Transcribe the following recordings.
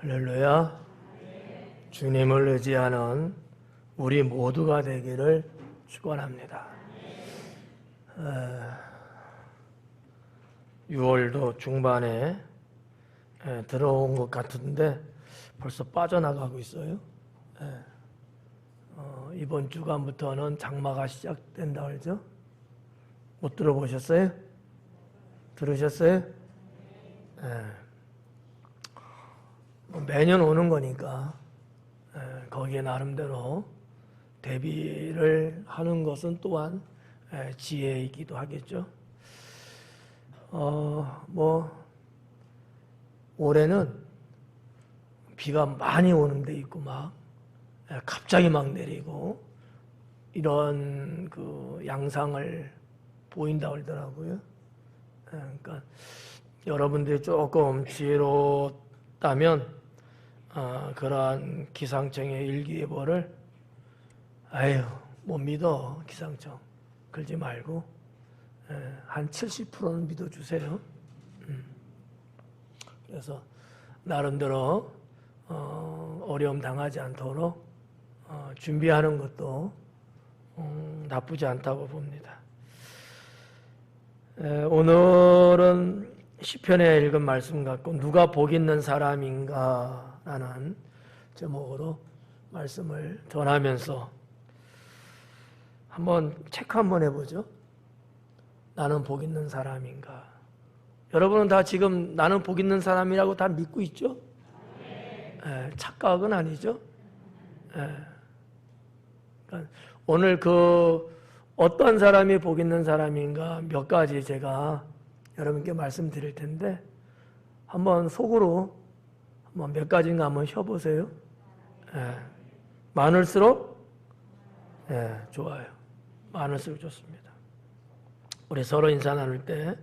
할렐루야. 주님을 의지하는 우리 모두가 되기를 축원합니다. 6월도 중반에 들어온 것 같은데 벌써 빠져나가고 있어요. 이번 주간부터는 장마가 시작된다 그러죠? 못 들어보셨어요? 들으셨어요? 매년 오는 거니까 거기에 나름대로 대비를 하는 것은 또한 지혜이기도 하겠죠. 올해는 비가 많이 오는 데 있고 갑자기 막 내리고 이런 그 양상을 보인다고 그러더라고요. 그러니까 여러분들이 조금 지혜롭다면 그러한 기상청의 일기예보를 못 믿어. 기상청 그러지 말고 한 70%는 믿어주세요. 그래서 나름대로 어려움 당하지 않도록 준비하는 것도 나쁘지 않다고 봅니다. 오늘은 시편에 읽은 말씀 갖고 누가 복 있는 사람인가 라는 제목으로 말씀을 전하면서 한번 체크 한번 해보죠. 나는 복 있는 사람인가? 여러분은 다 지금 나는 복 있는 사람이라고 다 믿고 있죠? 착각은 아니죠? 그러니까 오늘 어떤 사람이 복 있는 사람인가 몇 가지 제가 여러분께 말씀드릴 텐데 한번 속으로 한번 몇 가지인가 한번 쉬어보세요. 많을수록 좋아요. 많을수록 좋습니다. 우리 서로 인사 나눌 때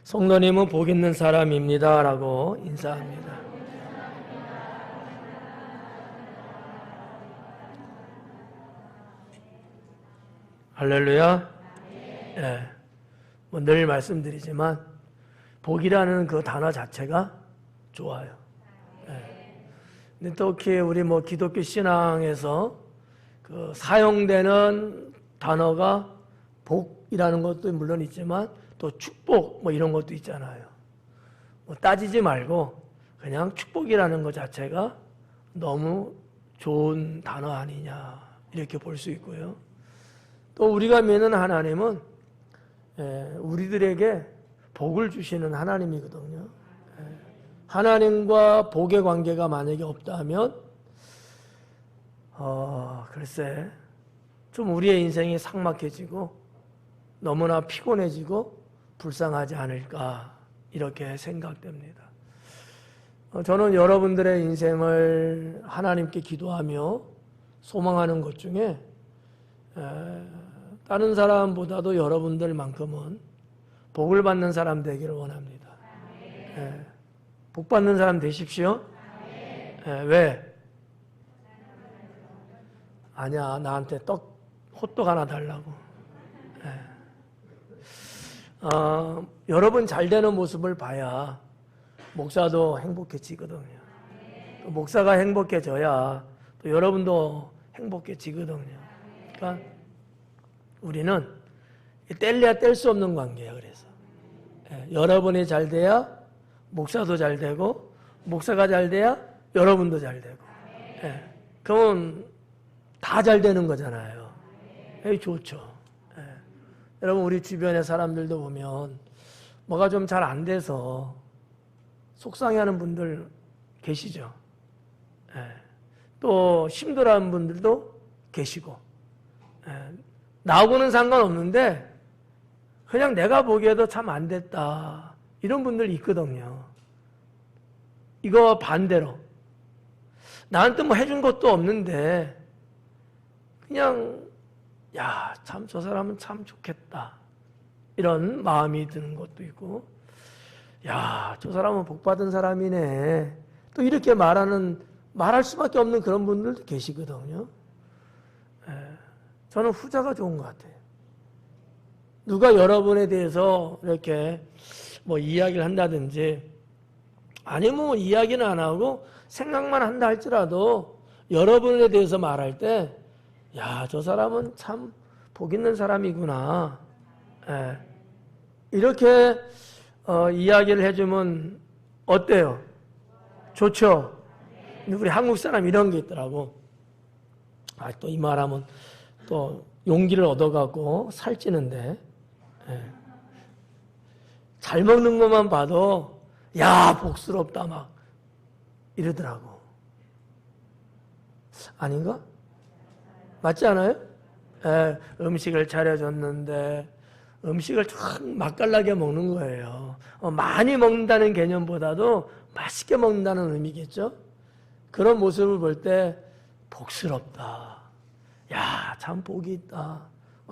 성도님은 복 있는 사람입니다 라고 인사합니다. 할렐루야. 늘 말씀드리지만 복이라는 그 단어 자체가 좋아요. 근데 특히 우리 기독교 신앙에서 그 사용되는 단어가 복이라는 것도 물론 있지만 또 축복 이런 것도 있잖아요. 따지지 말고 그냥 축복이라는 것 자체가 너무 좋은 단어 아니냐 이렇게 볼 수 있고요. 또 우리가 믿는 하나님은 우리들에게 복을 주시는 하나님이거든요. 하나님과 복의 관계가 만약에 없다면 글쎄 좀 우리의 인생이 삭막해지고 너무나 피곤해지고 불쌍하지 않을까 이렇게 생각됩니다. 저는 여러분들의 인생을 하나님께 기도하며 소망하는 것 중에 다른 사람보다도 여러분들만큼은 복을 받는 사람 되기를 원합니다. 복 받는 사람 되십시오. 왜? 아니야, 나한테 호떡 하나 달라고. 여러분 잘 되는 모습을 봐야 목사도 행복해지거든요. 또 목사가 행복해져야 또 여러분도 행복해지거든요. 그러니까 우리는 뗄래야 뗄 수 없는 관계예요. 그래서 여러분이 잘 돼야 목사도 잘 되고 목사가 잘 돼야 여러분도 잘 되고 그러면 다 잘 되는 거잖아요. 좋죠. 여러분 우리 주변의 사람들도 보면 뭐가 좀 잘 안 돼서 속상해하는 분들 계시죠. 또 힘들어하는 분들도 계시고 나하고는 상관없는데 그냥 내가 보기에도 참 안 됐다 이런 분들 있거든요. 이거 반대로 나한테 해준 것도 없는데 그냥 참 저 사람은 참 좋겠다 이런 마음이 드는 것도 있고 저 사람은 복받은 사람이네 또 이렇게 말할 수밖에 없는 그런 분들도 계시거든요. 저는 후자가 좋은 것 같아요. 누가 여러분에 대해서 이렇게 이야기를 한다든지 아니면 이야기는 안 하고 생각만 한다 할지라도 여러분에 대해서 말할 때, 야, 저 사람은 참 복 있는 사람이구나. 예. 이렇게 이야기를 해주면 어때요? 좋죠? 근데 우리 한국 사람 이런 게 있더라고. 아, 또 이 말하면 또 용기를 얻어갖고 살찌는데, 예. 잘 먹는 것만 봐도 야, 복스럽다 막 이러더라고. 아닌가? 맞지 않아요? 예, 음식을 차려줬는데 음식을 참 맛깔나게 먹는 거예요. 많이 먹는다는 개념보다도 맛있게 먹는다는 의미겠죠? 그런 모습을 볼 때 복스럽다. 야, 참 복이 있다.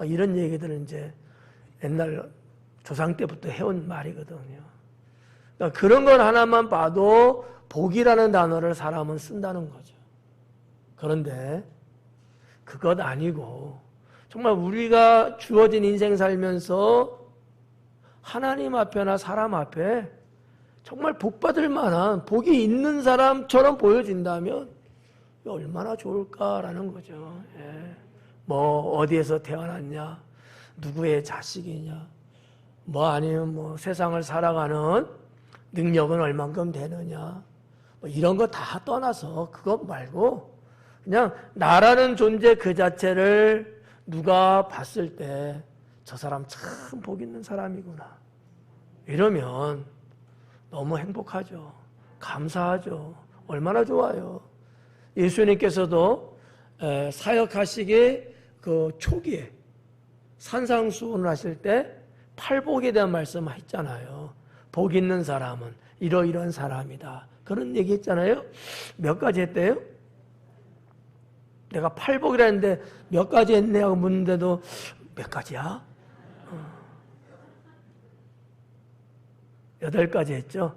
이런 얘기들은 이제 옛날 조상 때부터 해온 말이거든요. 그러니까 그런 걸 하나만 봐도 복이라는 단어를 사람은 쓴다는 거죠. 그런데 그것 아니고 정말 우리가 주어진 인생 살면서 하나님 앞에나 사람 앞에 정말 복받을 만한 복이 있는 사람처럼 보여진다면 얼마나 좋을까라는 거죠. 예. 뭐 어디에서 태어났냐, 누구의 자식이냐, 뭐 아니면 뭐 세상을 살아가는 능력은 얼만큼 되느냐, 뭐 이런 거 다 떠나서 그것 말고 그냥 나라는 존재 그 자체를 누가 봤을 때 저 사람 참 복 있는 사람이구나. 이러면 너무 행복하죠. 감사하죠. 얼마나 좋아요. 예수님께서도 사역하시기 그 초기에 산상수훈을 하실 때 팔복에 대한 말씀을 했잖아요. 복 있는 사람은 이러이러한 사람이다. 그런 얘기 했잖아요. 몇 가지 했대요? 내가 팔복이라 했는데 몇 가지 했냐고 묻는데도 몇 가지야? 8가지 했죠?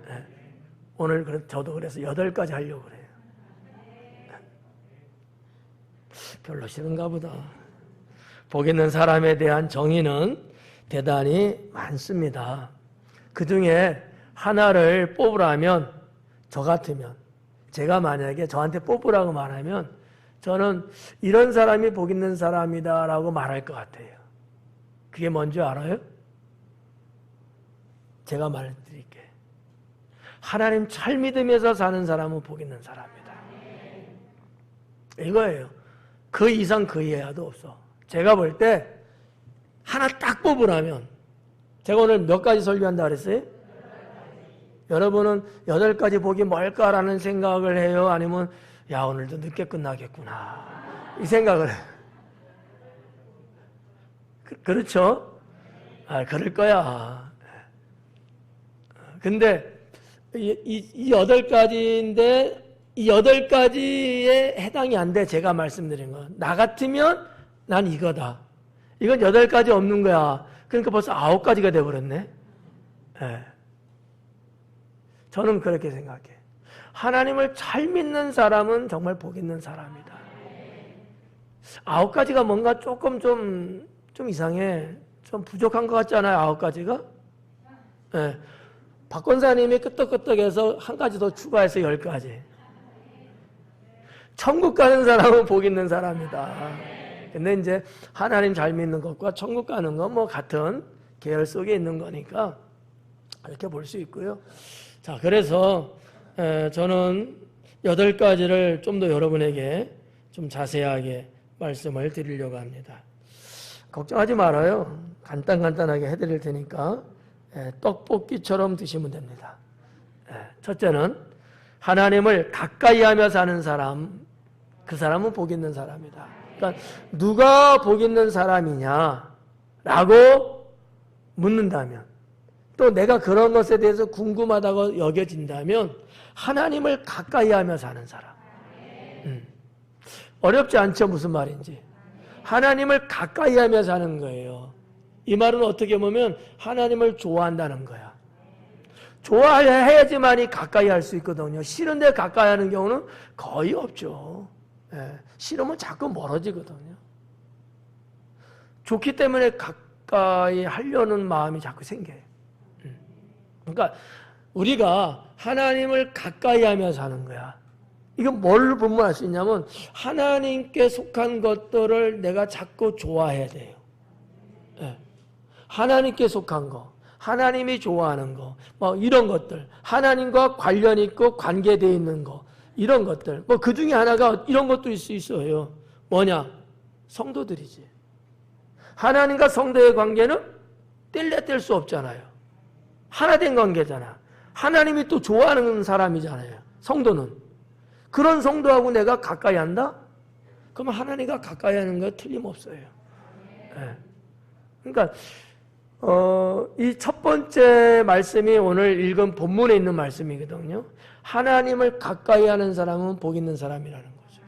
네. 오늘 저도 그래서 8가지 하려고 그래요. 별로 싫은가 보다. 복 있는 사람에 대한 정의는 대단히 많습니다. 그 중에 하나를 뽑으라면, 저 같으면, 제가 만약에 저한테 뽑으라고 말하면 저는 이런 사람이 복 있는 사람이다 라고 말할 것 같아요. 그게 뭔지 알아요? 제가 말해드릴게요. 하나님 잘 믿으면서 사는 사람은 복 있는 사람이다. 이거예요. 그 이상 그 이하도 없어. 제가 볼 때 하나 딱 뽑으라면, 제가 오늘 몇 가지 설교한다 그랬어요? 여러분은 8가지 복이 뭘까라는 생각을 해요? 아니면 야, 오늘도 늦게 끝나겠구나 이 생각을 해요? 그렇죠? 그럴 거야. 근데 이 8가지인데 이 8가지에 해당이 안 돼. 제가 말씀드린 건. 나 같으면 난 이거다. 이건 8가지 없는 거야. 그러니까 벌써 9가지가 돼버렸네. 네. 저는 그렇게 생각해. 하나님을 잘 믿는 사람은 정말 복 있는 사람이다. 9가지가 뭔가 조금 좀 이상해. 좀 부족한 것 같지 않아요? 9가지가? 네. 박 권사님이 끄떡끄떡해서 한 가지 더 추가해서 10가지. 천국 가는 사람은 복 있는 사람이다. 근데 이제 하나님 잘 믿는 것과 천국 가는 건 뭐 같은 계열 속에 있는 거니까 이렇게 볼 수 있고요. 자, 그래서 저는 8가지를 좀 더 여러분에게 좀 자세하게 말씀을 드리려고 합니다. 걱정하지 말아요. 간단하게 해드릴 테니까 떡볶이처럼 드시면 됩니다. 첫째는 하나님을 가까이 하며 사는 사람, 그 사람은 복 있는 사람이다. 그러니까 누가 복 있는 사람이냐라고 묻는다면, 또 내가 그런 것에 대해서 궁금하다고 여겨진다면 하나님을 가까이 하며 사는 사람. 어렵지 않죠? 무슨 말인지. 하나님을 가까이 하며 사는 거예요. 이 말은 어떻게 보면 하나님을 좋아한다는 거야. 좋아해야지만이 가까이 할 수 있거든요. 싫은데 가까이 하는 경우는 거의 없죠. 싫으면 자꾸 멀어지거든요. 좋기 때문에 가까이 하려는 마음이 자꾸 생겨요. 그러니까 우리가 하나님을 가까이 하며 사는 거야. 이건 뭘 보면 알 수 있냐면 하나님께 속한 것들을 내가 자꾸 좋아해야 돼요. 네. 하나님께 속한 거, 하나님이 좋아하는 거, 뭐 이런 것들, 하나님과 관련 있고 관계되어 있는 거, 이런 것들, 뭐 그 중에 하나가 이런 것도 있을 수 있어요. 뭐냐? 성도들이지. 하나님과 성도의 관계는 뗄래야 뗄 수 없잖아요. 하나 된 관계잖아. 하나님이 또 좋아하는 사람이잖아요. 성도는. 그런 성도하고 내가 가까이 한다? 그러면 하나님과 가까이 하는 거 틀림없어요. 네. 그러니까 이 첫 번째 말씀이 오늘 읽은 본문에 있는 말씀이거든요. 하나님을 가까이 하는 사람은 복 있는 사람이라는 거죠.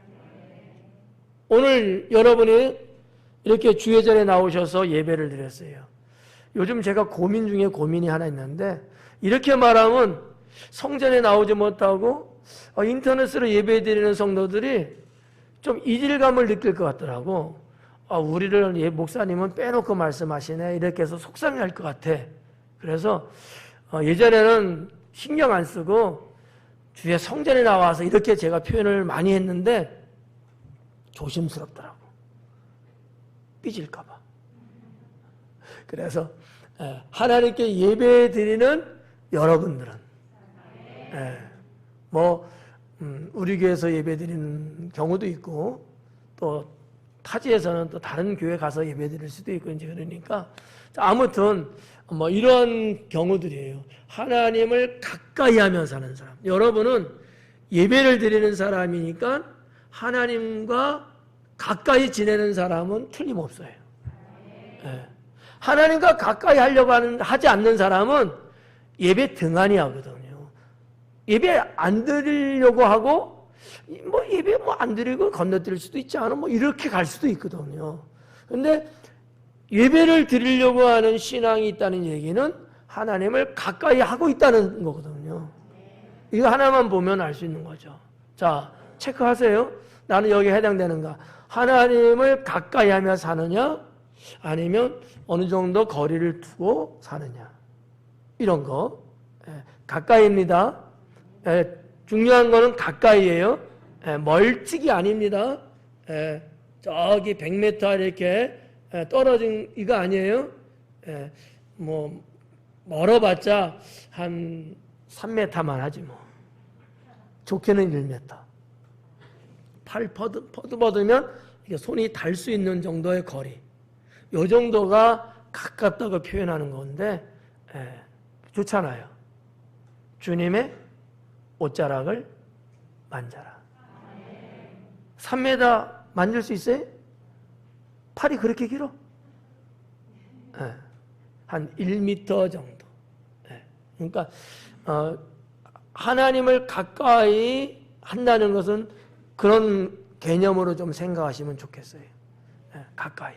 오늘 여러분이 이렇게 주회전에 나오셔서 예배를 드렸어요. 요즘 제가 고민 중에 고민이 하나 있는데 이렇게 말하면 성전에 나오지 못하고 인터넷으로 예배드리는 성도들이 좀 이질감을 느낄 것 같더라고. 우리를 목사님은 빼놓고 말씀하시네 이렇게 해서 속상해할 것 같아. 그래서 예전에는 신경 안 쓰고 주의 성전에 나와서 이렇게 제가 표현을 많이 했는데 조심스럽더라고. 삐질까 봐. 그래서 하나님께 예배드리는 여러분들은 우리 교회에서 예배드리는 경우도 있고 또 타지에서는 또 다른 교회 가서 예배드릴 수도 있고 이제 그러니까 아무튼 뭐 이런 경우들이에요. 하나님을 가까이 하며 사는 사람. 여러분은 예배를 드리는 사람이니까 하나님과 가까이 지내는 사람은 틀림없어요. 하나님과 가까이 하려고 하지 않는 사람은 예배 등한히 하거든요. 예배 안 드리려고 하고 뭐 예배 뭐 안 드리고 건너뛸 수도 있지 않아? 뭐 이렇게 갈 수도 있거든요. 근데 예배를 드리려고 하는 신앙이 있다는 얘기는 하나님을 가까이 하고 있다는 거거든요. 이거 하나만 보면 알 수 있는 거죠. 자, 체크하세요. 나는 여기에 해당되는가? 하나님을 가까이 하며 사느냐? 아니면 어느 정도 거리를 두고 사느냐? 이런 거. 가까이입니다. 중요한 거는 가까이예요. 멀찍이 아닙니다. 저기 100m 이렇게 떨어진 이거 아니에요. 뭐 멀어봤자 한 3m만 하지 뭐. 좋게는 1m. 팔 퍼드면 손이 닿을 수 있는 정도의 거리. 이 정도가 가깝다고 표현하는 건데 좋잖아요. 주님의 옷자락을 만져라. 3m 만질 수 있어요? 팔이 그렇게 길어? 한 1m 정도. 그러니까 하나님을 가까이 한다는 것은 그런 개념으로 좀 생각하시면 좋겠어요. 가까이.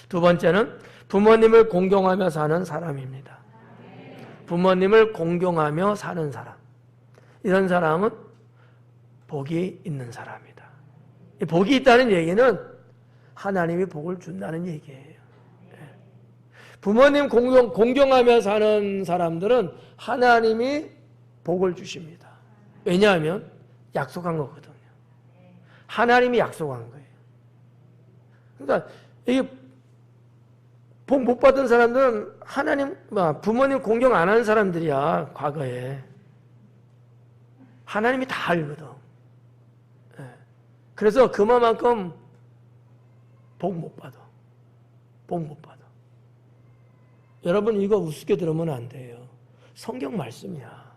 두 번째는 부모님을 공경하며 사는 사람입니다. 부모님을 공경하며 사는 사람. 이런 사람은 복이 있는 사람이다. 복이 있다는 얘기는 하나님이 복을 준다는 얘기예요. 부모님 공경하며 사는 사람들은 하나님이 복을 주십니다. 왜냐하면 약속한 거거든요. 하나님이 약속한 거예요. 그러니까 이게 복 못 받은 사람들은 부모님 공경 안 하는 사람들이야. 과거에. 하나님이 다 알거든. 그래서 그만큼 복 못 받아. 복 못 받아. 여러분 이거 우습게 들으면 안 돼요. 성경 말씀이야.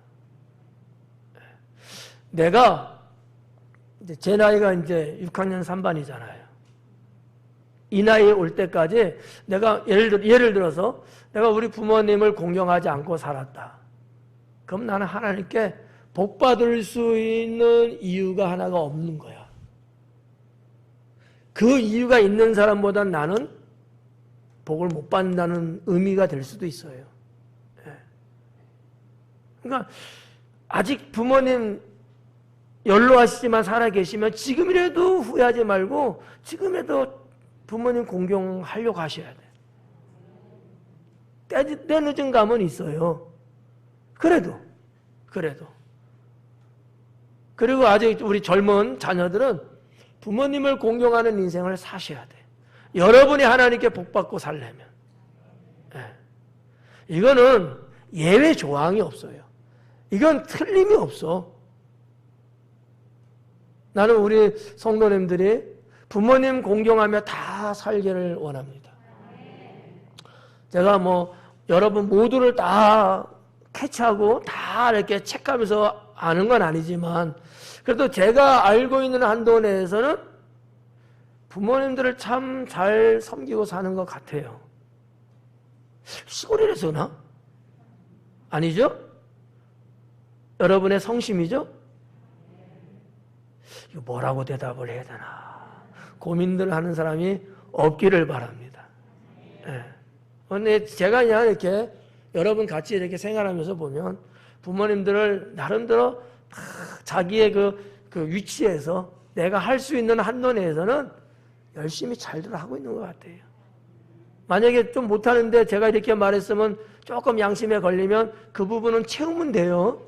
내가 제 나이가 이제 6학년 3반이잖아요. 이 나이에 올 때까지 내가 예를 들어서 내가 우리 부모님을 공경하지 않고 살았다. 그럼 나는 하나님께 복 받을 수 있는 이유가 하나가 없는 거야. 그 이유가 있는 사람보다 나는 복을 못 받는다는 의미가 될 수도 있어요. 그러니까 아직 부모님 연로하시지만 살아계시면 지금이라도 후회하지 말고 지금이라도 부모님 공경하려고 하셔야 돼. 때 늦은 감은 있어요. 그래도 그래도. 그리고 아직 우리 젊은 자녀들은 부모님을 공경하는 인생을 사셔야 돼. 여러분이 하나님께 복받고 살려면. 이거는 예외 조항이 없어요. 이건 틀림이 없어. 나는 우리 성도님들이 부모님 공경하며 다 살기를 원합니다. 제가 뭐 여러분 모두를 다 캐치하고 다 이렇게 체크하면서 아는 건 아니지만 그래도 제가 알고 있는 한도 내에서는 부모님들을 참 잘 섬기고 사는 것 같아요. 시골이라서나? 아니죠? 여러분의 성심이죠? 이거 뭐라고 대답을 해야 되나 고민들 하는 사람이 없기를 바랍니다. 근데 제가 그냥 이렇게 여러분 같이 이렇게 생활하면서 보면 부모님들을 나름대로 자기의 그 위치에서 내가 할 수 있는 한도 내에서는 열심히 잘들 하고 있는 것 같아요. 만약에 좀 못하는데 제가 이렇게 말했으면 조금 양심에 걸리면 그 부분은 채우면 돼요.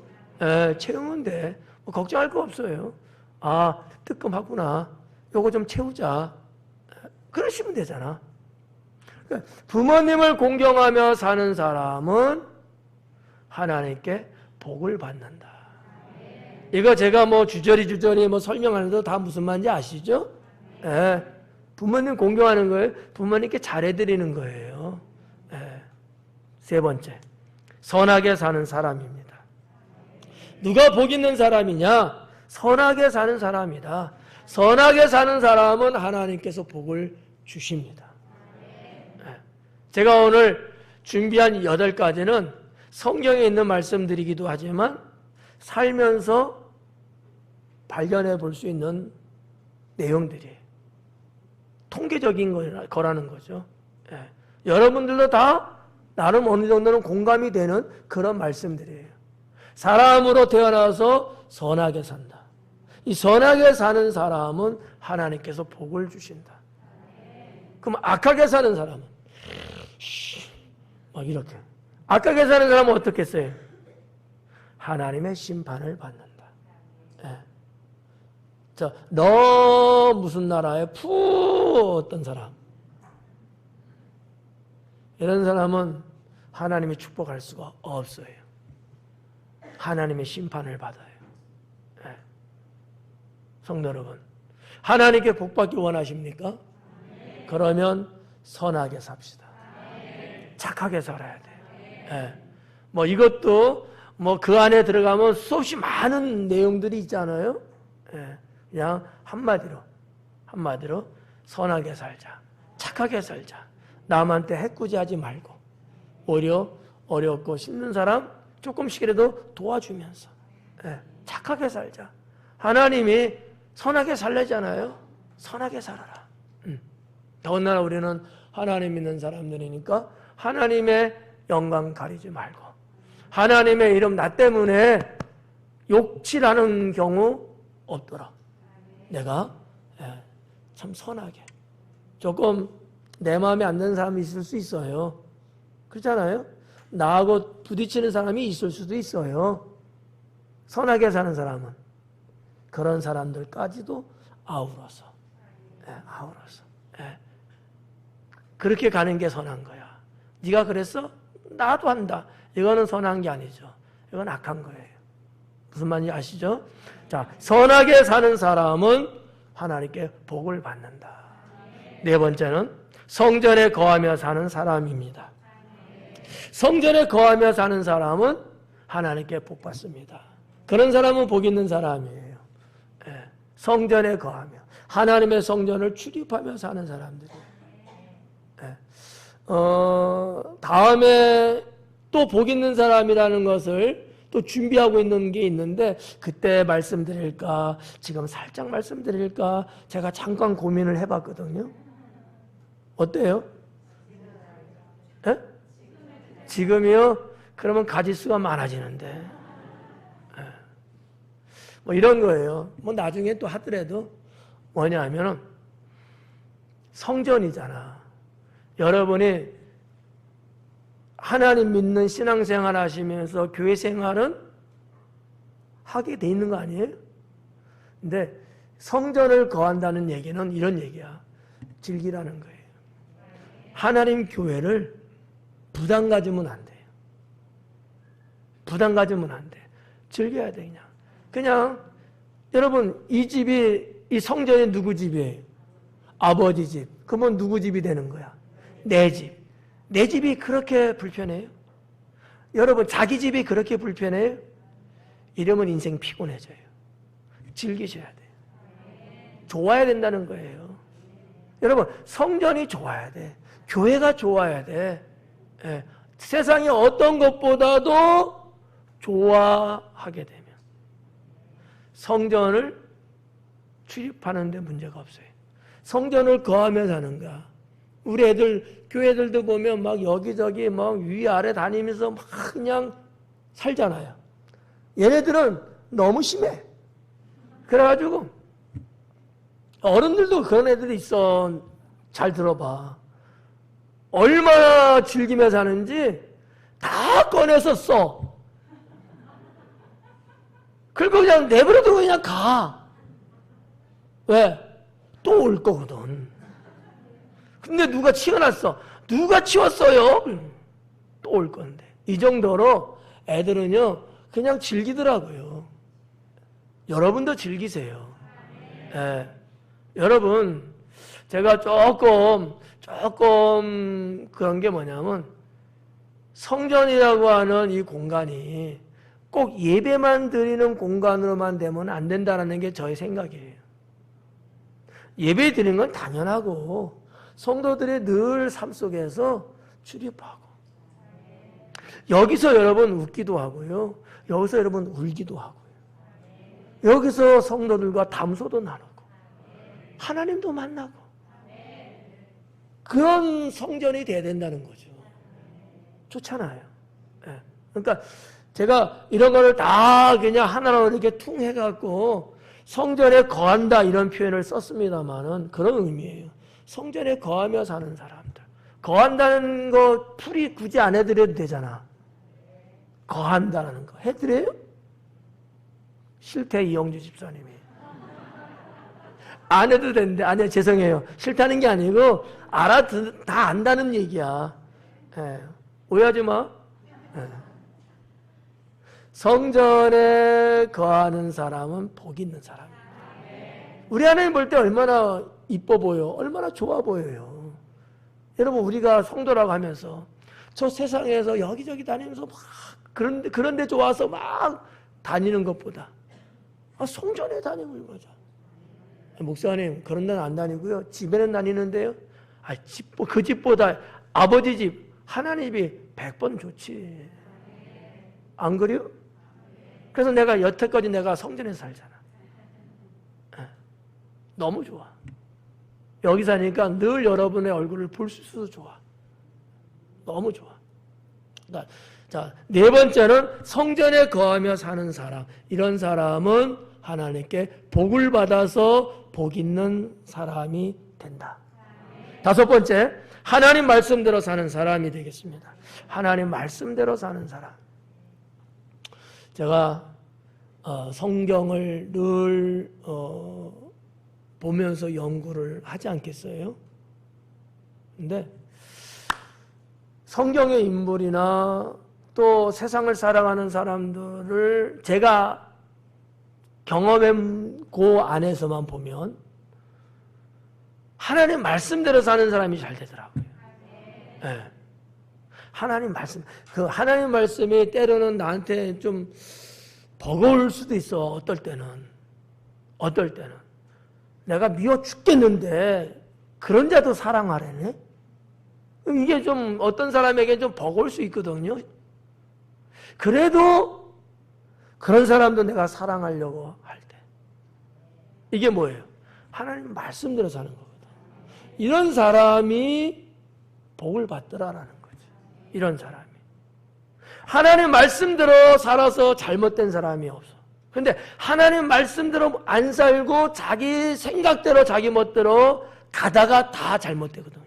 채우면 돼. 뭐 걱정할 거 없어요. 아, 뜨끔하구나. 요거 좀 채우자. 그러시면 되잖아. 부모님을 공경하며 사는 사람은 하나님께 복을 받는다. 이거 제가 뭐 주저리 뭐 설명하는데 다 무슨 말인지 아시죠? 부모님 공경하는 거예요. 부모님께 잘해드리는 거예요. 세 번째, 선하게 사는 사람입니다. 누가 복 있는 사람이냐? 선하게 사는 사람이다. 선하게 사는 사람은 하나님께서 복을 주십니다. 제가 오늘 준비한 8가지는 성경에 있는 말씀들이기도 하지만 살면서 발견해 볼 수 있는 내용들이에요. 통계적인 거라는 거죠. 여러분들도 다 나름 어느 정도는 공감이 되는 그런 말씀들이에요. 사람으로 태어나서 선하게 산다. 이 선하게 사는 사람은 하나님께서 복을 주신다. 그럼 악하게 사는 사람은 막 이렇게 악하게 사는 사람은 어떻게 써요? 하나님의 심판을 받는다. 너 무슨 나라에 푸 어떤 사람 이런 사람은 하나님의 축복할 수가 없어요. 하나님의 심판을 받아요. 성도 여러분, 하나님께 복받기 원하십니까? 그러면 선하게 삽시다. 착하게 살아야 돼요. 뭐 이것도 뭐 그 안에 들어가면 수없이 많은 내용들이 있잖아요. 그냥 한마디로 선하게 살자. 착하게 살자. 남한테 해꾸지하지 말고 오히려 어렵고 힘든 사람 조금씩이라도 도와주면서 착하게 살자. 하나님이 선하게 살래잖아요. 선하게 살아라. 더군다나 우리는 하나님 믿는 사람들이니까 하나님의 영광 가리지 말고 하나님의 이름 나 때문에 욕칠하는 경우 없더라. 내가 참 선하게 조금 내 마음에 안 드는 사람이 있을 수 있어요. 그렇잖아요. 나하고 부딪히는 사람이 있을 수도 있어요. 선하게 사는 사람은 그런 사람들까지도 아우러서 그렇게 가는 게 선한 거야. 네가 그랬어? 나도 한다. 이거는 선한 게 아니죠. 이건 악한 거예요. 무슨 말인지 아시죠? 자, 선하게 사는 사람은 하나님께 복을 받는다. 네 번째는 성전에 거하며 사는 사람입니다. 성전에 거하며 사는 사람은 하나님께 복 받습니다. 그런 사람은 복 있는 사람이에요. 성전에 거하며 하나님의 성전을 출입하며 사는 사람들이에요. 다음에 또 복 있는 사람이라는 것을 또 준비하고 있는 게 있는데 그때 말씀드릴까 지금 살짝 말씀드릴까 제가 잠깐 고민을 해봤거든요. 어때요? 지금이요? 그러면 가지수가 많아지는데 뭐 이런 거예요. 뭐 나중에 또 하더라도 뭐냐면은 성전이잖아. 여러분이 하나님 믿는 신앙생활 하시면서 교회 생활은 하게 돼 있는 거 아니에요? 근데 성전을 거한다는 얘기는 이런 얘기야. 즐기라는 거예요. 하나님 교회를 부담 가지면 안 돼요. 부담 가지면 안 돼. 즐겨야 돼, 그냥. 그냥, 여러분, 이 성전이 누구 집이에요? 아버지 집. 그러면 누구 집이 되는 거야? 내 집. 내 집이 그렇게 불편해요? 여러분, 자기 집이 그렇게 불편해요? 이러면 인생 피곤해져요. 즐기셔야 돼요. 좋아야 된다는 거예요. 여러분, 성전이 좋아야 돼. 교회가 좋아야 돼. 예. 세상의 어떤 것보다도 좋아하게 되면 성전을 출입하는 데 문제가 없어요. 성전을 거하며 사는 거야. 우리 애들, 교회들도 보면 막 여기저기 막 위아래 다니면서 막 그냥 살잖아요. 얘네들은 너무 심해. 그래가지고 어른들도 그런 애들이 있어. 잘 들어봐. 얼마나 즐기며 사는지 다 꺼내서 써. 그리고 그냥 내버려두고 그냥 가. 왜? 또 올 거거든. 근데 누가 치워놨어? 누가 치웠어요? 또 올 건데. 이 정도로 애들은요, 그냥 즐기더라고요. 여러분도 즐기세요. 예. 여러분, 제가 조금 그런 게 뭐냐면, 성전이라고 하는 이 공간이 꼭 예배만 드리는 공간으로만 되면 안 된다는 게 저의 생각이에요. 예배 드리는 건 당연하고, 성도들의 늘 삶 속에서 출입하고, 여기서 여러분 웃기도 하고요, 여기서 여러분 울기도 하고요, 여기서 성도들과 담소도 나누고, 하나님도 만나고, 그런 성전이 돼야 된다는 거죠. 좋잖아요. 네. 그러니까 제가 이런 거를 다 그냥 하나로 이렇게 퉁 해갖고 성전에 거한다 이런 표현을 썼습니다만은 그런 의미예요. 성전에 거하며 사는 사람들. 거한다는 거 풀이 굳이 안 해드려도 되잖아. 거한다는 거 해드려요? 싫대, 이영주 집사님이. 안 해도 되는데, 아니요, 죄송해요. 싫다는 게 아니고 다 안다는 얘기야. 예. 오해하지 마. 예. 성전에 거하는 사람은 복 있는 사람이에요. 우리 하나님 볼 때 얼마나 이뻐 보여, 얼마나 좋아 보여요. 여러분, 우리가 성도라고 하면서 저 세상에서 여기저기 다니면서 막 그런 데 좋아서 막 다니는 것보다 성전에 다니고 이거죠. 목사님, 그런 데는 안 다니고요, 집에는 다니는데요, 그 집보다 아버지 집, 하나님 집이 100번 좋지. 안 그래요? 그래서 내가 여태까지 내가 성전에서 살잖아. 너무 좋아. 여기 사니까 늘 여러분의 얼굴을 볼 수 있어서 좋아. 너무 좋아. 자, 네 번째는 성전에 거하며 사는 사람. 이런 사람은 하나님께 복을 받아서 복 있는 사람이 된다. 다섯 번째, 하나님 말씀대로 사는 사람이 되겠습니다. 하나님 말씀대로 사는 사람. 제가 성경을 늘 보면서 연구를 하지 않겠어요? 근데 성경의 인물이나 또 세상을 살아가는 사람들을 제가 경험한 그 안에서만 보면 하나님 말씀대로 사는 사람이 잘 되더라고요. 네. 하나님 말씀, 그 하나님 말씀이 때로는 나한테 좀 버거울 수도 있어. 어떨 때는 내가 미워 죽겠는데 그런 자도 사랑하래네. 이게 좀 어떤 사람에게 좀 버거울 수 있거든요. 그래도 그런 사람도 내가 사랑하려고 할 때, 이게 뭐예요? 하나님 말씀대로 사는 거거든. 이런 사람이 복을 받더라라는 거죠. 이런 사람이 하나님 말씀대로 살아서 잘못된 사람이 없어. 근데 하나님 말씀대로 안 살고 자기 생각대로 자기 멋대로 가다가 다 잘못되거든요.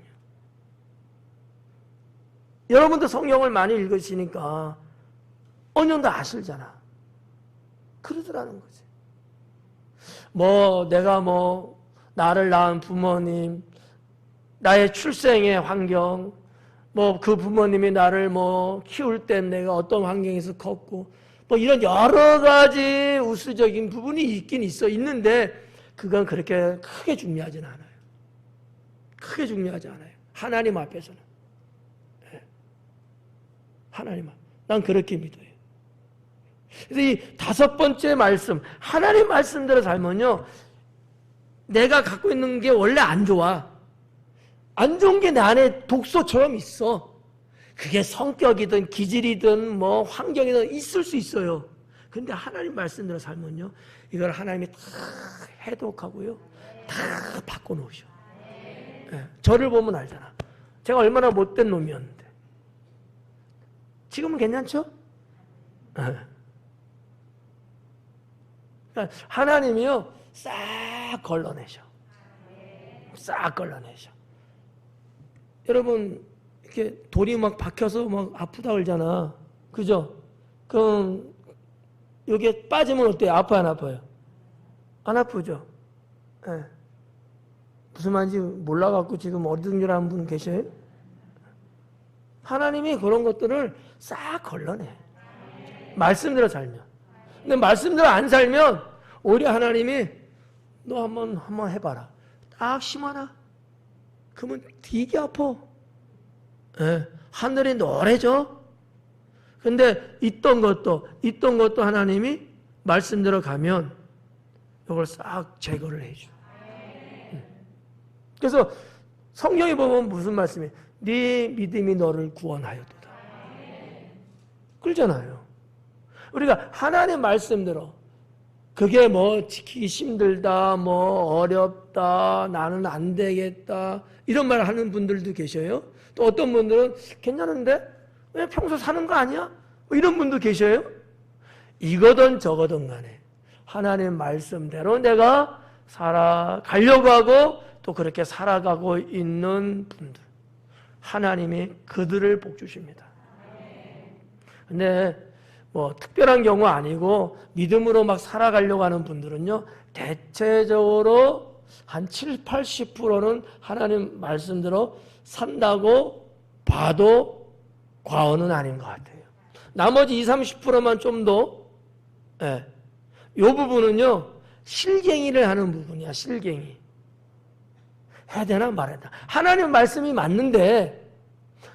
여러분도 성경을 많이 읽으시니까 어느 정도 아시잖아. 그러더라는 거지. 뭐 내가 뭐 나를 낳은 부모님, 나의 출생의 환경, 뭐 그 부모님이 나를 뭐 키울 땐 내가 어떤 환경에서 컸고, 뭐 이런 여러 가지 우수적인 부분이 있긴 있는데 그건 그렇게 크게 중요하진 않아요. 크게 중요하지 않아요. 하나님 앞에서는. 하나님 앞. 난 그렇게 믿어요. 그래서 이 다섯 번째 말씀, 하나님 말씀대로 살면요, 내가 갖고 있는 게 원래 안 좋아. 안 좋은 게 내 안에 독소처럼 있어. 그게 성격이든 기질이든 뭐 환경이든 있을 수 있어요. 근데 하나님 말씀대로 살면요, 이걸 하나님이 다 해독하고요, 다 바꿔놓으셔. 저를 보면 알잖아. 제가 얼마나 못된 놈이었는데. 지금은 괜찮죠? 그러니까 하나님이요, 싹 걸러내셔. 싹 걸러내셔. 여러분, 이렇게 돌이 막 박혀서 막 아프다 그러잖아. 그죠? 그럼, 여기에 빠지면 어때요? 아파요, 안 아파요? 안 아프죠? 네. 무슨 말인지 몰라갖고 지금 어리둥절한 분 계셔요? 하나님이 그런 것들을 싹 걸러내. 말씀대로 살면. 근데 말씀대로 안 살면 오히려 하나님이 너 한번 해봐라. 딱 심어놔. 그러면 되게 아파. 예, 하늘이 노래져. 근데 있던 것도 하나님이 말씀대로 가면 이걸 싹 제거를 해줘. 그래서 성경에 보면 무슨 말씀이에요? 네 믿음이 너를 구원하였도다. 그러잖아요. 우리가 하나님 말씀대로 그게 뭐 지키기 힘들다, 뭐 어렵다, 나는 안 되겠다 이런 말 하는 분들도 계셔요. 또 어떤 분들은 괜찮은데 왜 평소 사는 거 아니야? 뭐 이런 분도 계셔요. 이거든 저거든 간에 하나님 말씀대로 내가 살아가려고 하고 또 그렇게 살아가고 있는 분들, 하나님이 그들을 복 주십니다. 근데 뭐 특별한 경우 아니고 믿음으로 막 살아가려고 하는 분들은요, 대체적으로 한 7, 80%는 하나님 말씀대로 산다고 봐도 과언은 아닌 것 같아요. 나머지 20, 30%만 좀 더, 이 부분은요, 실갱이를 하는 부분이야, 실갱이. 해야 되나 말아야 되나. 하나님 말씀이 맞는데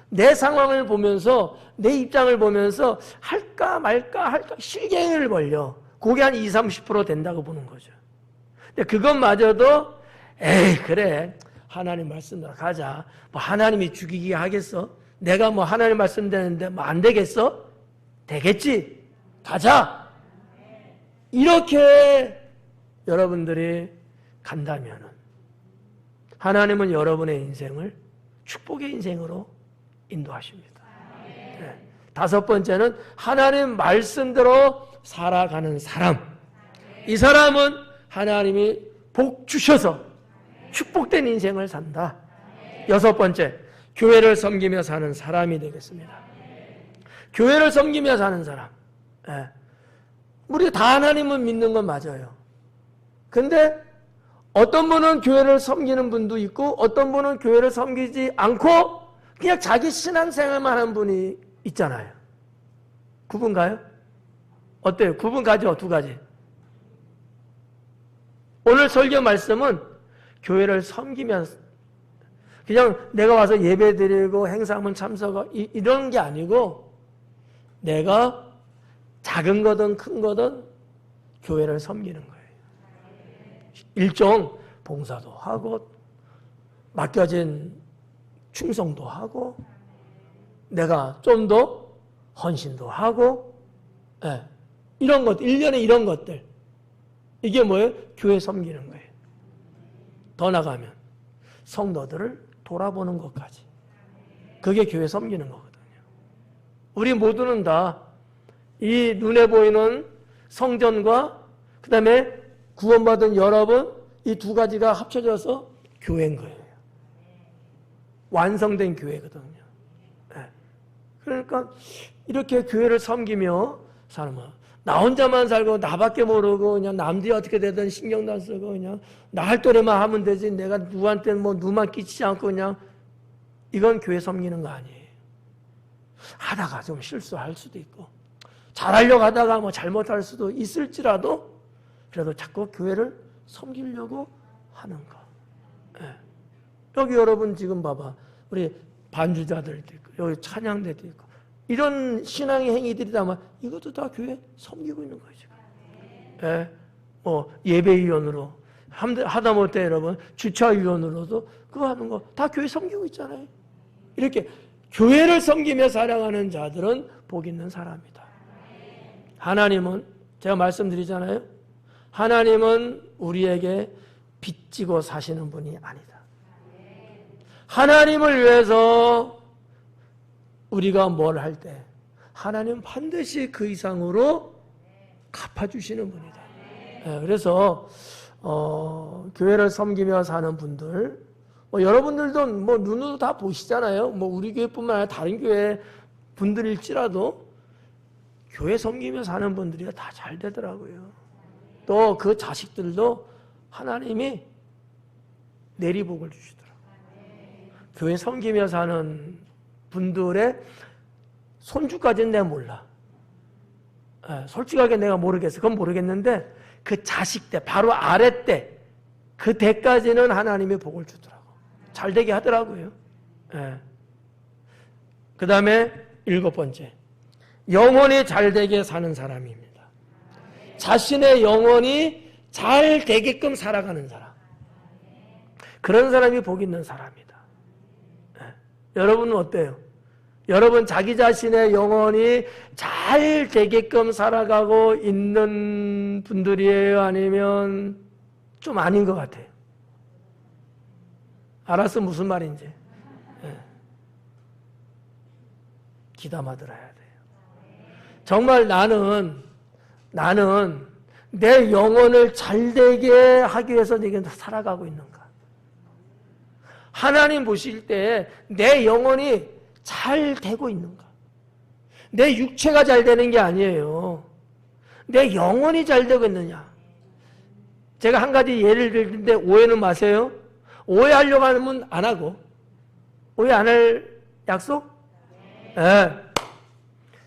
내 상황을 보면서 내 입장을 보면서 할까 말까 실갱이를 벌려. 그게 한 20, 30% 된다고 보는 거죠. 근데 그것마저도 에이 그래 하나님 말씀대로 가자. 뭐 하나님이 죽이게 하겠어? 내가 뭐 하나님 말씀 되는데 뭐 안 되겠어? 되겠지. 가자. 이렇게 여러분들이 간다면은 하나님은 여러분의 인생을 축복의 인생으로 인도하십니다. 네. 다섯 번째는 하나님 말씀대로 살아가는 사람. 이 사람은 하나님이 복 주셔서 축복된 인생을 산다. 여섯 번째, 교회를 섬기며 사는 사람이 되겠습니다. 교회를 섬기며 사는 사람. 네. 우리 다 하나님은 믿는 건 맞아요. 근데 어떤 분은 교회를 섬기는 분도 있고 어떤 분은 교회를 섬기지 않고 그냥 자기 신앙생활만 하는 분이 있잖아요. 구분 가요? 어때요? 구분 가죠? 두 가지. 오늘 설교 말씀은 교회를 섬기면서 그냥 내가 와서 예배 드리고 행사하면 참석하고 이런 게 아니고 내가 작은 거든 큰 거든 교회를 섬기는 거예요. 일종 봉사도 하고 맡겨진 충성도 하고 내가 좀 더 헌신도 하고 이런 것들, 일련의 이런 것들 이게 뭐예요? 교회 섬기는 거예요. 더 나가면 성도들을 돌아보는 것까지 그게 교회 섬기는 거거든요. 우리 모두는 다 이 눈에 보이는 성전과 그 다음에 구원받은 여러분 이 두 가지가 합쳐져서 교회인 거예요. 완성된 교회거든요. 그러니까 이렇게 교회를 섬기며 사는 나 혼자만 살고 나밖에 모르고 그냥 남들이 어떻게 되든 신경도 안 쓰고 그냥 나 할 도리만 하면 되지 내가 누구한테 뭐 누만 끼치지 않고 그냥 이건 교회 섬기는 거 아니에요. 하다가 좀 실수할 수도 있고 잘하려고 하다가 뭐 잘못할 수도 있을지라도 그래도 자꾸 교회를 섬기려고 하는 거. 예. 여기 여러분 지금 봐봐. 우리 반주자들도 있고 여기 찬양대도 있고 이런 신앙의 행위들이다만 이것도 다 교회 섬기고 있는 거죠. 예. 뭐 예배위원으로 하다못해 여러분 주차위원으로도 그거 하는 거 다 교회 섬기고 있잖아요. 이렇게 교회를 섬기며 살아가는 자들은 복 있는 사람이다. 하나님은 제가 말씀드리잖아요. 하나님은 우리에게 빚지고 사시는 분이 아니다. 하나님을 위해서 우리가 뭘 할 때 하나님 반드시 그 이상으로 갚아주시는 분이다. 그래서 교회를 섬기며 사는 분들 여러분들도 뭐 눈으로 다 보시잖아요. 뭐 우리 교회뿐만 아니라 다른 교회 분들일지라도 교회 섬기며 사는 분들이 다 잘 되더라고요. 또 그 자식들도 하나님이 내리복을 주시더라고요. 교회 섬기며 사는 분들의 손주까지는 내가 몰라. 솔직하게 내가 모르겠어. 그건 모르겠는데 그 자식 때, 바로 아래 때, 그 때까지는 하나님이 복을 주더라고. 잘 되게 하더라고요. 그 다음에 7번째. 영혼이 잘 되게 사는 사람입니다. 자신의 영혼이 잘 되게끔 살아가는 사람. 그런 사람이 복 있는 사람이다. 여러분은 어때요? 여러분 자기 자신의 영혼이 잘 되게끔 살아가고 있는 분들이에요? 아니면 좀 아닌 것 같아요? 알았어 무슨 말인지. 귀담아 들어야 돼요. 정말 나는 내 영혼을 잘 되게 하기 위해서 내게 살아가고 있는가? 하나님 보실 때 내 영혼이 잘 되고 있는가? 내 육체가 잘 되는 게 아니에요. 내 영혼이 잘 되고 있느냐? 제가 한 가지 예를 들는데 오해는 마세요. 오해하려고 하면 안 하고. 오해 안 할 약속? 네.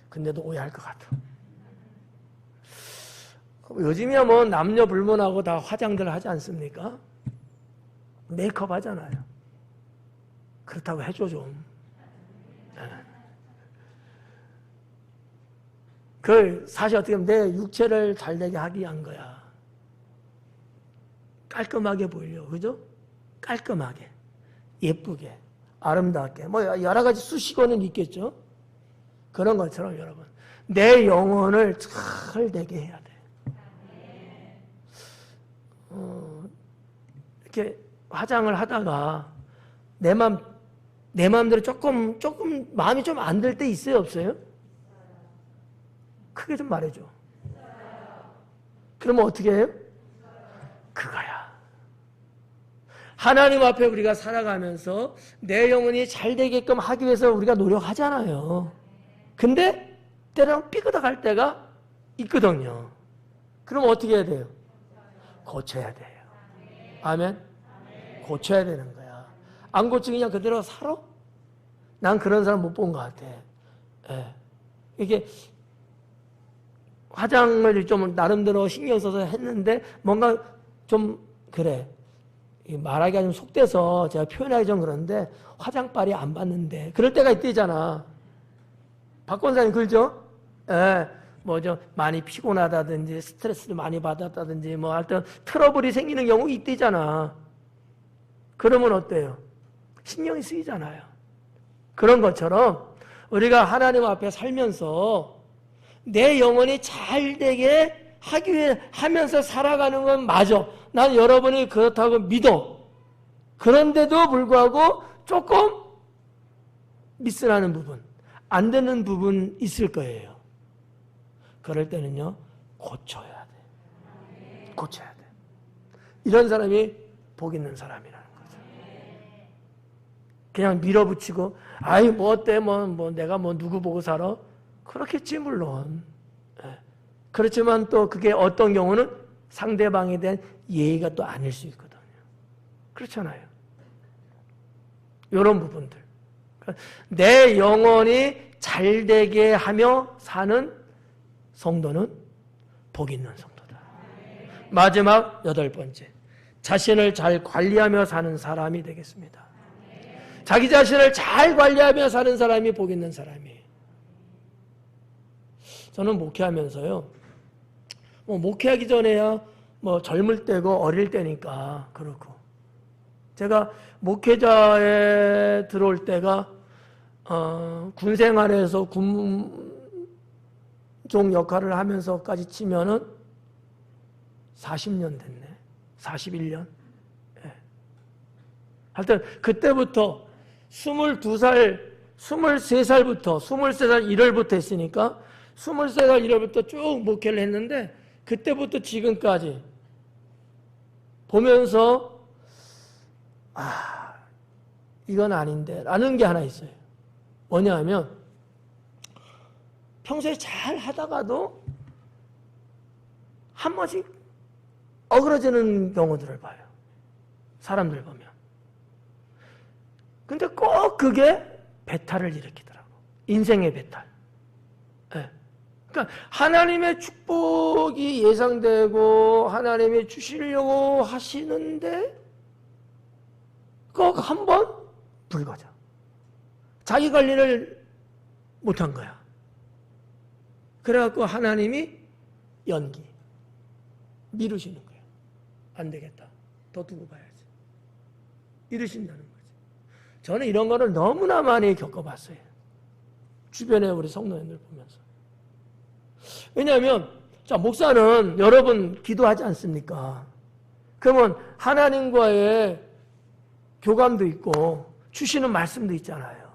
근데도 오해할 것 같아. 요즘이야 뭐 남녀 불문하고 다 화장들 하지 않습니까? 메이크업 하잖아요. 그렇다고 해줘 좀. 그 사실 어떻게 보면 내 육체를 잘되게 하기 위한 거야. 깔끔하게 보이려고, 그죠? 깔끔하게, 예쁘게, 아름답게, 뭐 여러 가지 수식어는 있겠죠. 그런 것처럼 여러분 내 영혼을 잘 되게 해야 돼. 이렇게 화장을 하다가 내 마음대로 조금 마음이 좀 안 들 때 있어요, 없어요? 크게 좀 말해줘. 그러면 어떻게 해요? 그거야. 하나님 앞에 우리가 살아가면서 내 영혼이 잘 되게끔 하기 위해서 우리가 노력하잖아요. 근데 때로는 삐그덕할 때가 있거든요. 그럼 어떻게 해야 돼요? 고쳐야 돼요. 아멘? 고쳐야 되는 거야. 안 고치고 그냥 그대로 살아? 난 그런 사람 못 본 것 같아. 이게 화장을 좀 나름대로 신경 써서 했는데 뭔가 좀 그래. 말하기가 좀 속돼서 제가 표현하기 좀 그런데 화장빨이 안 받는데 그럴 때가 있대잖아. 박 권사님 그러죠? 뭐 좀 많이 피곤하다든지 스트레스를 많이 받았다든지 뭐 하여튼 트러블이 생기는 경우 있대잖아. 그러면 어때요? 신경이 쓰이잖아요. 그런 것처럼 우리가 하나님 앞에 살면서 내 영혼이 잘 되게 하기 위해 하면서 살아가는 건 맞아. 난 여러분이 그렇다고 믿어. 그런데도 불구하고 조금 미스나는 부분, 안 되는 부분 있을 거예요. 그럴 때는요, 고쳐야 돼. 고쳐야 돼. 이런 사람이 복 있는 사람이라는 거죠. 그냥 밀어붙이고, 아이, 뭐 어때? 뭐 내가 뭐 누구 보고 살아? 그렇겠지, 물론. 그렇지만 또 그게 어떤 경우는 상대방에 대한 예의가 또 아닐 수 있거든요. 그렇잖아요. 이런 부분들. 내 영혼이 잘되게 하며 사는 성도는 복 있는 성도다. 마지막 8번째. 자신을 잘 관리하며 사는 사람이 되겠습니다. 자기 자신을 잘 관리하며 사는 사람이 복 있는 사람이에요. 저는 목회하면서요, 목회하기 전에야 젊을 때고 어릴 때니까 그렇고, 제가 목회자에 들어올 때가 군 생활에서 군종 역할을 하면서까지 치면은 40년 됐네. 41년. 예. 하여튼 그때부터 22살, 23살부터 23살 1월부터 했으니까 23살 1월부터 쭉 목회를 했는데 그때부터 지금까지 보면서 이건 아닌데 라는 게 하나 있어요. 뭐냐 하면 평소에 잘 하다가도 한 번씩 어그러지는 경우들을 봐요. 사람들 보면. 근데 꼭 그게 배탈을 일으키더라고. 인생의 배탈. 네. 그러니까 하나님의 축복이 예상되고 하나님이 주시려고 하시는데 꼭 한 번 불거져. 자기 관리를 못한 거야. 그래갖고 하나님이 연기. 미루시는 거야. 안 되겠다. 더 두고 봐야지. 이러신다는 거지. 저는 이런 거를 너무나 많이 겪어봤어요. 주변에 우리 성도님들 보면서. 왜냐하면 자, 목사는 여러분 기도하지 않습니까? 그러면 하나님과의 교감도 있고 주시는 말씀도 있잖아요.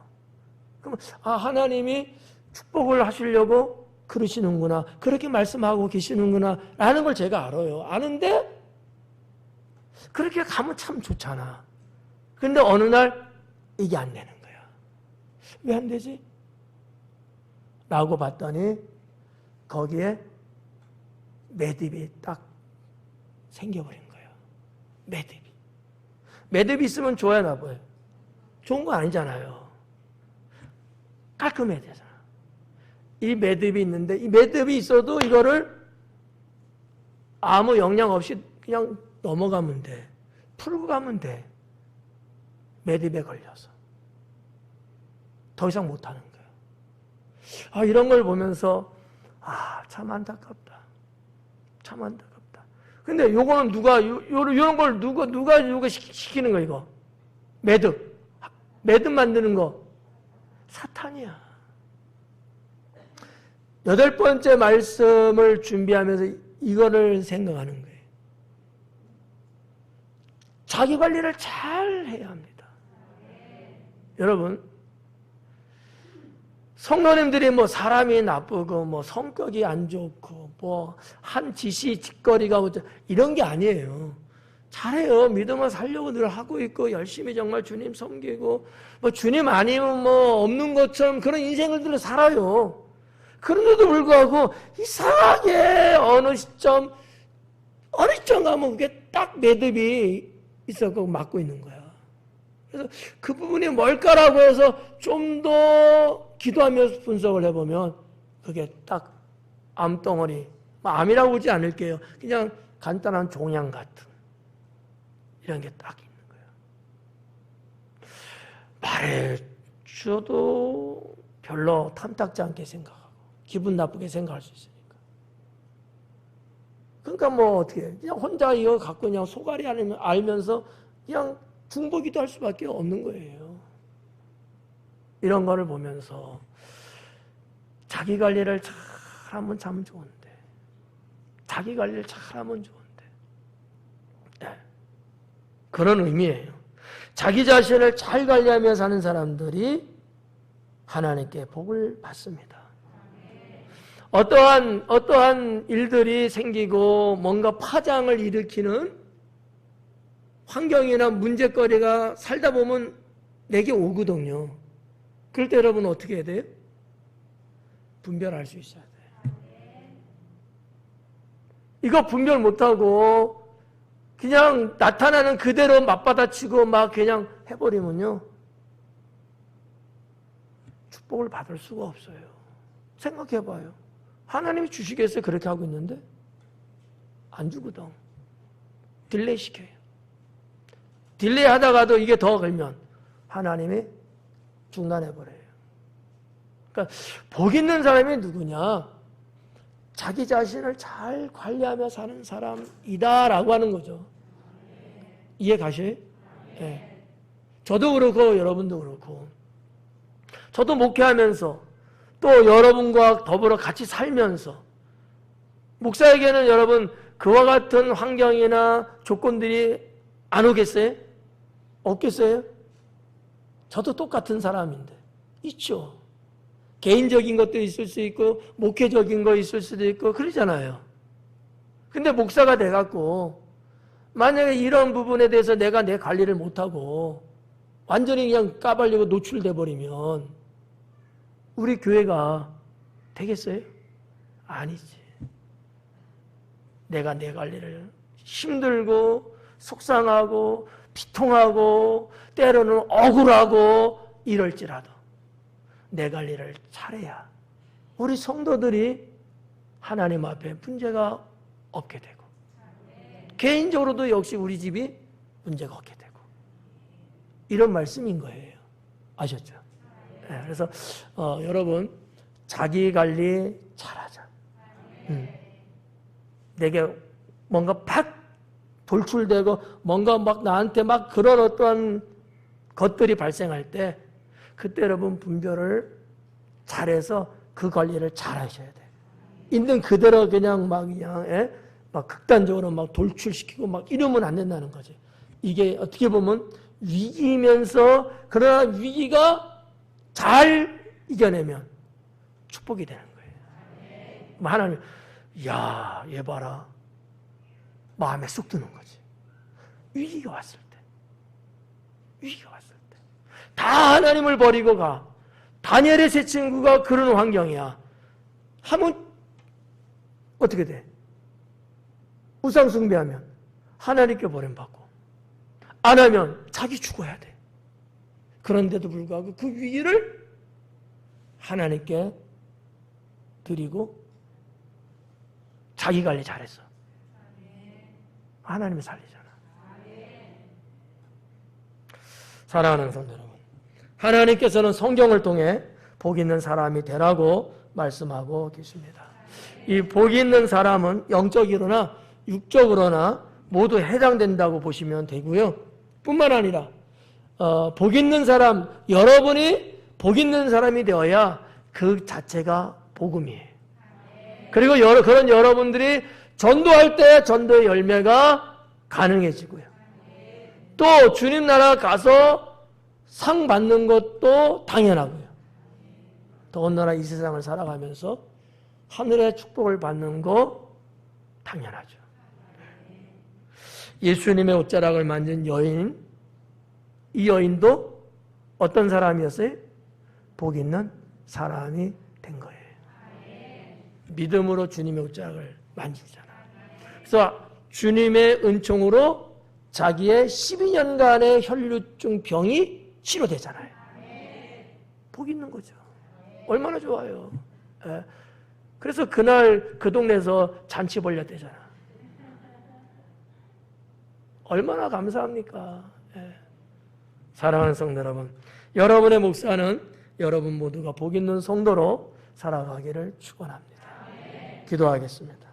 그러면 하나님이 축복을 하시려고 그러시는구나. 그렇게 말씀하고 계시는구나. 라는 걸 제가 알아요. 아는데 그렇게 가면 참 좋잖아. 근데 어느 날 이게 안 되는 거야. 왜 안 되지? 라고 봤더니 거기에 매듭이 딱 생겨버린 거예요. 매듭이. 매듭이 있으면 좋아야 나봐요. 좋은 거 아니잖아요. 깔끔해야 되잖아. 이 매듭이 있는데 이 매듭이 있어도 이거를 아무 영향 없이 그냥 넘어가면 돼. 풀고 가면 돼. 매듭에 걸려서. 더 이상 못하는 거예요. 이런 걸 보면서 참 안타깝다. 참 안타깝다. 근데 요거는 이런 걸 누가 시키는 거 이거? 매듭 만드는 거. 사탄이야. 8번째 말씀을 준비하면서 이거를 생각하는 거예요. 자기 관리를 잘 해야 합니다. 여러분, 성도님들이 사람이 나쁘고 성격이 안 좋고 한 짓거리가 이런 게 아니에요. 잘해요. 믿음을 살려고 늘 하고 있고 열심히 정말 주님 섬기고 주님 아니면 없는 것처럼 그런 인생을 늘 살아요. 그런데도 불구하고 이상하게 어느 시점 가면 그게 딱 매듭이 있어서 막고 있는 거야. 그래서 그 부분이 뭘까라고 해서 좀 더 기도하면서 분석을 해보면 그게 딱 암덩어리, 암이라고 보지 않을게요. 그냥 간단한 종양 같은 이런 게 딱 있는 거예요. 말해줘도 별로 탐탁지 않게 생각하고 기분 나쁘게 생각할 수 있으니까. 그러니까 어떻게 그냥 혼자 이거 갖고 그냥 소갈이 알면서 그냥 중보기도 할 수밖에 없는 거예요. 이런 거를 보면서 자기 관리를 잘하면 참 좋은데 자기 관리를 잘하면 좋은데 그런 의미예요. 자기 자신을 잘 관리하며 사는 사람들이 하나님께 복을 받습니다. 어떠한 일들이 생기고 뭔가 파장을 일으키는 환경이나 문제거리가 살다 보면 내게 오거든요. 그럴 때 여러분 어떻게 해야 돼요? 분별할 수 있어야 돼요. 이거 분별 못하고 그냥 나타나는 그대로 맞받아치고 막 그냥 해버리면요, 축복을 받을 수가 없어요. 생각해봐요. 하나님이 주시겠어요? 그렇게 하고 있는데 안 주거든. 딜레이 시켜요. 딜레이 하다가도 이게 더 걸면 하나님이 중단해버려요. 그러니까 복 있는 사람이 누구냐? 자기 자신을 잘 관리하며 사는 사람이다라고 하는 거죠. 이해 가셔요? 네. 저도 그렇고 여러분도 그렇고, 저도 목회하면서 또 여러분과 더불어 같이 살면서, 목사에게는 여러분 그와 같은 환경이나 조건들이 안 오겠어요? 없겠어요? 저도 똑같은 사람인데 있죠. 개인적인 것도 있을 수 있고 목회적인 거 있을 수도 있고 그러잖아요. 근데 목사가 돼갖고 만약에 이런 부분에 대해서 내가 내 관리를 못하고 완전히 그냥 까발리고 노출돼 버리면 우리 교회가 되겠어요? 아니지. 내가 내 관리를 힘들고 속상하고 비통하고 때로는 억울하고 이럴지라도 내 관리를 잘해야 우리 성도들이 하나님 앞에 문제가 없게 되고, 개인적으로도 역시 우리 집이 문제가 없게 되고, 이런 말씀인 거예요. 아셨죠? 네, 그래서 여러분 자기 관리 잘하자. 내게 뭔가 팍 돌출되고 뭔가 막 나한테 막 그런 어떤 것들이 발생할 때 그때 여러분 분별을 잘해서 그 관리를 잘 하셔야 돼요. 있는 그대로 그냥 막 극단적으로 막 돌출시키고 막 이러면 안 된다는 거죠. 이게 어떻게 보면 위기면서 그러나 위기가 잘 이겨내면 축복이 되는 거예요. 하나님, 야, 얘 봐라. 마음에 쑥 드는 거지. 위기가 왔을 때. 위기가 왔을 때. 다 하나님을 버리고 가. 다니엘의 세 친구가 그런 환경이야. 하면 어떻게 돼? 우상 숭배하면 하나님께 버림받고, 안 하면 자기 죽어야 돼. 그런데도 불구하고 그 위기를 하나님께 드리고 자기 관리 잘했어. 하나님이 살리잖아. 사랑하는 성도 여러분, 하나님께서는 성경을 통해 복 있는 사람이 되라고 말씀하고 계십니다. 이 복 있는 사람은 영적으로나 육적으로나 모두 해당된다고 보시면 되고요. 뿐만 아니라 복 있는 사람, 여러분이 복 있는 사람이 되어야 그 자체가 복음이에요. 그리고 그런 여러분들이 전도할 때 전도의 열매가 가능해지고요. 또 주님 나라 가서 상 받는 것도 당연하고요. 더군다나 이 세상을 살아가면서 하늘의 축복을 받는 거 당연하죠. 예수님의 옷자락을 만진 여인, 이 여인도 어떤 사람이었어요? 복 있는 사람이 된 거예요. 믿음으로 주님의 옷자락을 만지잖아. 그래서 주님의 은총으로 자기의 12년간의 혈류증 병이 치료되잖아요. 복 있는 거죠. 얼마나 좋아요. 예. 그래서 그날 그 동네에서 잔치 벌렸대잖아. 얼마나 감사합니까? 예. 사랑하는 성도 여러분, 여러분의 목사는 여러분 모두가 복 있는 성도로 살아가기를 축원합니다. 기도하겠습니다.